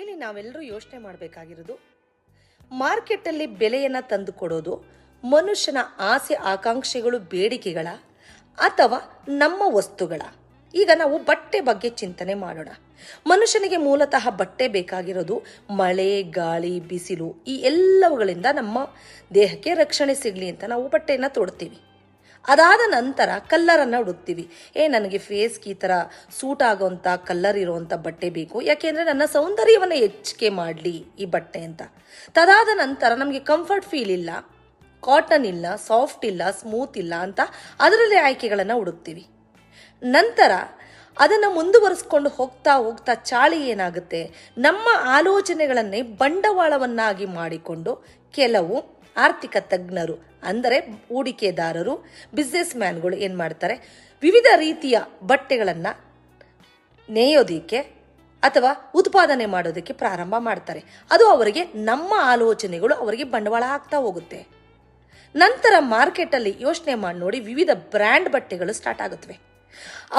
ಇಲ್ಲಿ ನಾವೆಲ್ಲರೂ ಯೋಚನೆ ಮಾಡಬೇಕಾಗಿರೋದು, ಮಾರ್ಕೆಟಲ್ಲಿ ಬೆಲೆಯನ್ನು ತಂದು ಕೊಡೋದು ಮನುಷ್ಯನ ಆಸೆ ಆಕಾಂಕ್ಷೆಗಳು ಬೇಡಿಕೆಗಳ ಅಥವಾ ನಮ್ಮ ವಸ್ತುಗಳ. ಈಗ ನಾವು ಬಟ್ಟೆ ಬಗ್ಗೆ ಚಿಂತನೆ ಮಾಡೋಣ. ಮನುಷ್ಯನಿಗೆ ಮೂಲತಃ ಬಟ್ಟೆ ಬೇಕಾಗಿರೋದು ಮಳೆ, ಗಾಳಿ, ಬಿಸಿಲು ಈ ಎಲ್ಲವುಗಳಿಂದ ನಮ್ಮ ದೇಹಕ್ಕೆ ರಕ್ಷಣೆ ಸಿಗಲಿ ಅಂತ ನಾವು ಬಟ್ಟೆಯನ್ನು ತೊಡ್ತೀವಿ. ಅದಾದ ನಂತರ ಕಲ್ಲರನ್ನು ಹುಡುಕ್ತೀವಿ. ನನಗೆ ಫೇಸ್ಗೆ ಈ ಥರ ಸೂಟ್ ಆಗೋವಂಥ ಕಲ್ಲರ್ ಇರೋವಂಥ ಬಟ್ಟೆ ಬೇಕು, ಯಾಕೆಂದರೆ ನನ್ನ ಸೌಂದರ್ಯವನ್ನು ಹೆಚ್ಚಿಗೆ ಮಾಡಲಿ ಈ ಬಟ್ಟೆ ಅಂತ. ತದಾದ ನಂತರ ನಮಗೆ ಕಂಫರ್ಟ್ ಫೀಲ್ ಇಲ್ಲ, ಕಾಟನ್ ಇಲ್ಲ, ಸಾಫ್ಟ್ ಇಲ್ಲ, ಸ್ಮೂತ್ ಇಲ್ಲ ಅಂತ ಅದರಲ್ಲಿ ಆಯ್ಕೆಗಳನ್ನು ಹುಡುಕ್ತೀವಿ. ನಂತರ ಅದನ್ನು ಮುಂದುವರಿಸ್ಕೊಂಡು ಹೋಗ್ತಾ ಹೋಗ್ತಾ ಚಾಳಿ ಏನಾಗುತ್ತೆ, ನಮ್ಮ ಆಲೋಚನೆಗಳನ್ನೇ ಬಂಡವಾಳವನ್ನಾಗಿ ಮಾಡಿಕೊಂಡು ಕೆಲವು ಆರ್ಥಿಕ ತಜ್ಞರು ಅಂದರೆ ಹೂಡಿಕೆದಾರರು, ಬಿಸ್ನೆಸ್ ಮ್ಯಾನ್ಗಳು ಏನು ಮಾಡ್ತಾರೆ, ವಿವಿಧ ರೀತಿಯ ಬಟ್ಟೆಗಳನ್ನು ನೇಯೋದಕ್ಕೆ ಅಥವಾ ಉತ್ಪಾದನೆ ಮಾಡೋದಕ್ಕೆ ಪ್ರಾರಂಭ ಮಾಡ್ತಾರೆ. ಅದು ಅವರಿಗೆ ನಮ್ಮ ಆಲೋಚನೆಗಳು ಅವರಿಗೆ ಬಂಡವಾಳ ಆಗ್ತಾ ಹೋಗುತ್ತೆ. ನಂತರ ಮಾರ್ಕೆಟಲ್ಲಿ ಯೋಚನೆ ಮಾಡಿ ನೋಡಿ, ವಿವಿಧ ಬ್ರ್ಯಾಂಡ್ ಬಟ್ಟೆಗಳು ಸ್ಟಾರ್ಟ್ ಆಗುತ್ತವೆ.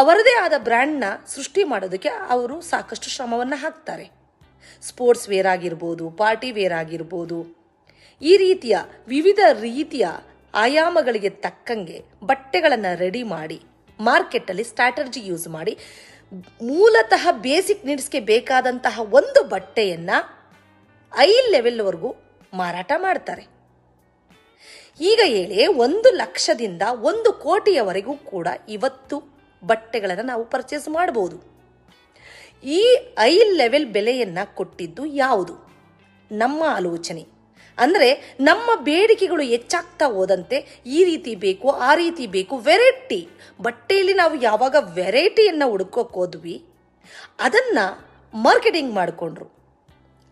ಅವರದೇ ಆದ ಬ್ರ್ಯಾಂಡ್ನ ಸೃಷ್ಟಿ ಮಾಡೋದಕ್ಕೆ ಅವರು ಸಾಕಷ್ಟು ಶ್ರಮವನ್ನು ಹಾಕ್ತಾರೆ. ಸ್ಪೋರ್ಟ್ಸ್ ವೇರ್ ಆಗಿರ್ಬೋದು, ಪಾರ್ಟಿ ವೇರ್ ಆಗಿರ್ಬೋದು, ಈ ರೀತಿಯ ವಿವಿಧ ರೀತಿಯ ಆಯಾಮಗಳಿಗೆ ತಕ್ಕಂಗೆ ಬಟ್ಟೆಗಳನ್ನು ರೆಡಿ ಮಾಡಿ ಮಾರ್ಕೆಟಲ್ಲಿ ಸ್ಟ್ರಾಟರ್ಜಿ ಯೂಸ್ ಮಾಡಿ ಮೂಲತಃ ಬೇಸಿಕ್ ನೀಡ್ಸ್ಗೆ ಬೇಕಾದಂತಹ ಒಂದು ಬಟ್ಟೆಯನ್ನು ಐ ಲೆವೆಲ್ವರೆಗೂ ಮಾರಾಟ ಮಾಡ್ತಾರೆ. ಈಗ ಹೇಳಿ 1,00,000ದಿಂದ 1,00,00,000ವರೆಗೂ ಕೂಡ ಇವತ್ತು ಬಟ್ಟೆಗಳನ್ನು ನಾವು ಪರ್ಚೇಸ್ ಮಾಡ್ಬೋದು. ಈ ಐ ಲೆವೆಲ್ ಬೆಲೆಯನ್ನು ಕೊಟ್ಟಿದ್ದು ಯಾವುದು? ನಮ್ಮ ಆಲೋಚನೆ. ಅಂದರೆ ನಮ್ಮ ಬೇಡಿಕೆಗಳು ಹೆಚ್ಚಾಗ್ತಾ ಹೋದಂತೆ ಈ ರೀತಿ ಬೇಕು, ಆ ರೀತಿ ಬೇಕು, ವೆರೈಟಿ ಬಟ್ಟೆಯಲ್ಲಿ ನಾವು ಯಾವಾಗ ವೆರೈಟಿಯನ್ನು ಹುಡುಕೋಕೆ ಹೋದ್ವಿ ಅದನ್ನು ಮಾರ್ಕೆಟಿಂಗ್ ಮಾಡಿಕೊಂಡ್ರು,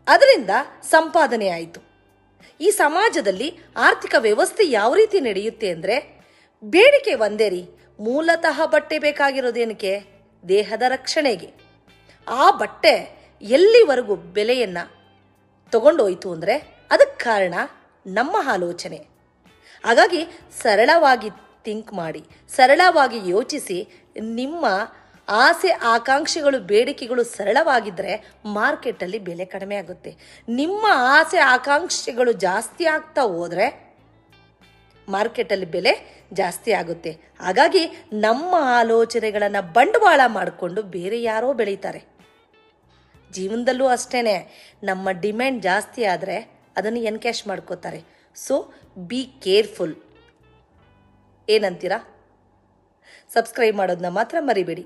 ಅದರಿಂದ ಸಂಪಾದನೆ ಆಯಿತು. ಈ ಸಮಾಜದಲ್ಲಿ ಆರ್ಥಿಕ ವ್ಯವಸ್ಥೆ ಯಾವ ರೀತಿ ನಡೆಯುತ್ತೆ ಅಂದರೆ, ಬೇಡಿಕೆ ಒಂದೇ ರೀ, ಮೂಲತಃ ಬಟ್ಟೆ ಬೇಕಾಗಿರೋದೇನಕ್ಕೆ? ದೇಹದ ರಕ್ಷಣೆಗೆ. ಆ ಬಟ್ಟೆ ಎಲ್ಲಿವರೆಗೂ ಬೆಲೆಯನ್ನು ತಗೊಂಡೋಯ್ತು ಅಂದರೆ ಅದಕ್ಕೆ ಕಾರಣ ನಮ್ಮ ಆಲೋಚನೆ. ಹಾಗಾಗಿ ಸರಳವಾಗಿ ಥಿಂಕ್ ಮಾಡಿ, ಸರಳವಾಗಿ ಯೋಚಿಸಿ. ನಿಮ್ಮ ಆಸೆ ಆಕಾಂಕ್ಷೆಗಳು ಬೇಡಿಕೆಗಳು ಸರಳವಾಗಿದ್ದರೆ ಮಾರ್ಕೆಟಲ್ಲಿ ಬೆಲೆ ಕಡಿಮೆ ಆಗುತ್ತೆ. ನಿಮ್ಮ ಆಸೆ ಆಕಾಂಕ್ಷೆಗಳು ಜಾಸ್ತಿ ಆಗ್ತಾ ಹೋದರೆ ಮಾರ್ಕೆಟಲ್ಲಿ ಬೆಲೆ ಜಾಸ್ತಿ ಆಗುತ್ತೆ. ಹಾಗಾಗಿ ನಮ್ಮ ಆಲೋಚನೆಗಳನ್ನು ಬಂಡವಾಳ ಮಾಡಿಕೊಂಡು ಬೇರೆ ಯಾರೋ ಬೆಳೀತಾರೆ. ಜೀವನದಲ್ಲೂ ಅಷ್ಟೇ, ನಮ್ಮ ಡಿಮ್ಯಾಂಡ್ ಜಾಸ್ತಿ ಆದರೆ ಅದನ್ನು ಎನ್ಕ್ಯಾಶ್ ಮಾಡ್ಕೋತಾರೆ. So be careful. ಏನಂತೀರಾ? ಸಬ್ಸ್ಕ್ರೈಬ್ ಮಾಡೋದನ್ನ ಮಾತ್ರ ಮರಿಬೇಡಿ.